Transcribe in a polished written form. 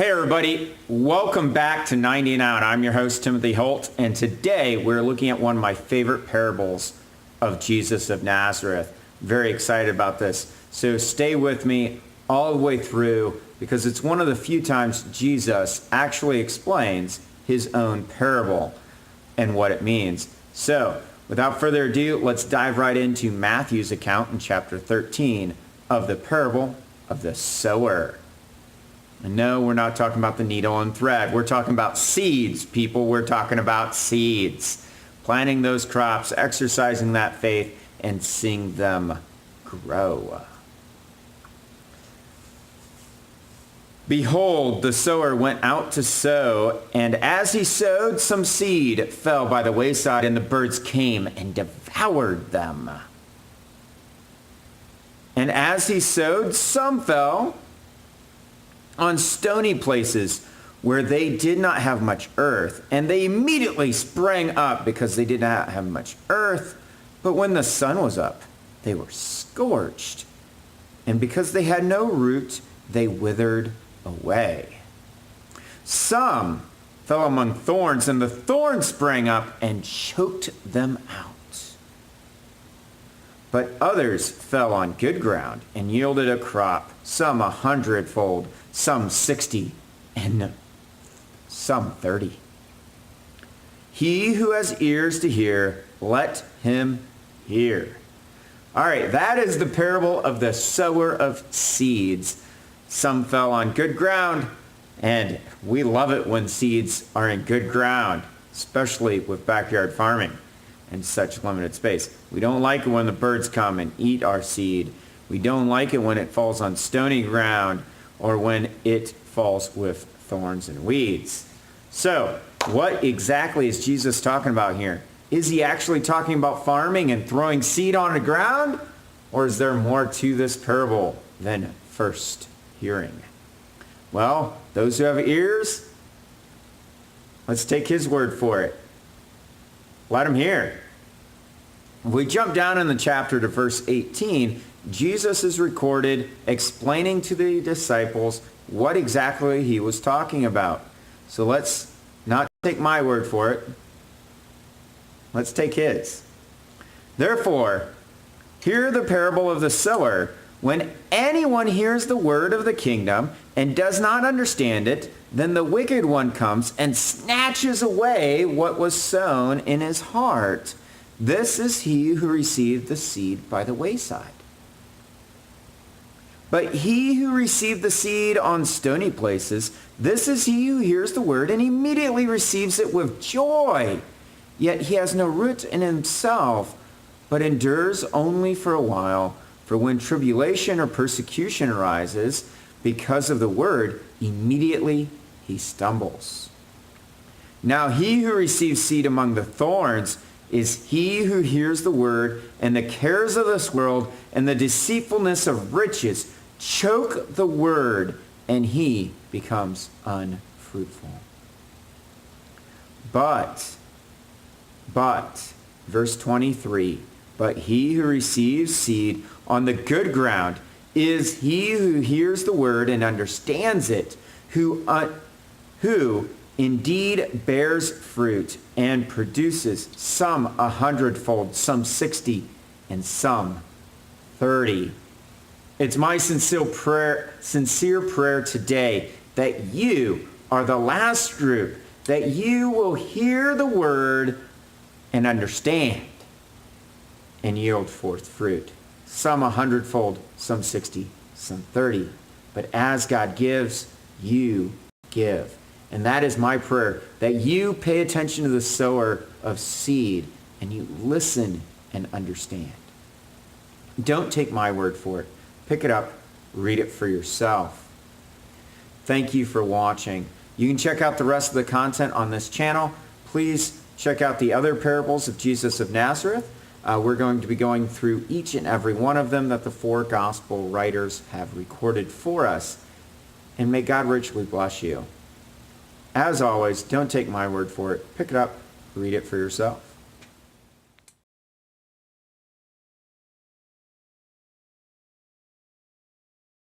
Hey everybody, welcome back to 90 and Out. I'm your host Timothy Holt, and today we're looking at one of my favorite parables of Jesus of Nazareth. Very excited about this. So stay with me all the way through because it's one of the few times Jesus actually explains his own parable and what it means. So without further ado, let's dive right into Matthew's account in chapter 13 of the parable of the sower. And no, we're not talking about the needle and thread. We're talking about seeds, people. We're talking about seeds. Planting those crops, exercising that faith, and seeing them grow. Behold, the sower went out to sow, and as he sowed, some seed fell by the wayside, and the birds came and devoured them. And as he sowed, some fell on stony places where they did not have much earth, and they immediately sprang up because they did not have much earth. But when the sun was up, they were scorched, and because they had no root, they withered away. Some fell among thorns, and the thorns sprang up and choked them out. But others fell on good ground and yielded a crop, some 100-fold, some 60, and some 30. He who has ears to hear, let him hear. All right, that is the parable of the sower of seeds. Some fell on good ground, and we love it when seeds are in good ground, especially with backyard farming and such limited space. We don't like it when the birds come and eat our seed. We don't like it when it falls on stony ground or when it falls with thorns and weeds. So, what exactly is Jesus talking about here? Is he actually talking about farming and throwing seed on the ground? Or is there more to this parable than first hearing? Well, those who have ears, let's take his word for it. Let him hear. If we jump down in the chapter to verse 18, Jesus is recorded explaining to the disciples what exactly he was talking about. So let's not take my word for it. Let's take his. Therefore, hear the parable of the sower. When anyone hears the word of the kingdom and does not understand it, then the wicked one comes and snatches away what was sown in his heart. This is he who received the seed by the wayside. But he who received the seed on stony places, this is he who hears the word and immediately receives it with joy. Yet he has no root in himself, but endures only for a while. For when tribulation or persecution arises because of the word, immediately he stumbles. Now he who receives seed among the thorns is he who hears the word, and the cares of this world and the deceitfulness of riches choke the word, and he becomes unfruitful. But, verse 23, but he who receives seed on the good ground is he who hears the word and understands it, who indeed bears fruit and produces some 100-fold, some 60, and some 30. It's my sincere prayer today that you are the last group, that you will hear the word and understand and yield forth fruit. Some 100-fold, some 60, some 30. But as God gives, you give. And that is my prayer, that you pay attention to the sower of seed and you listen and understand. Don't take my word for it. Pick it up, read it for yourself. Thank you for watching. You can check out the rest of the content on this channel. Please check out the other parables of Jesus of Nazareth. We're going to be going through each and every one of them that the four gospel writers have recorded for us. And may God richly bless you. As always, don't take my word for it. Pick it up, read it for yourself.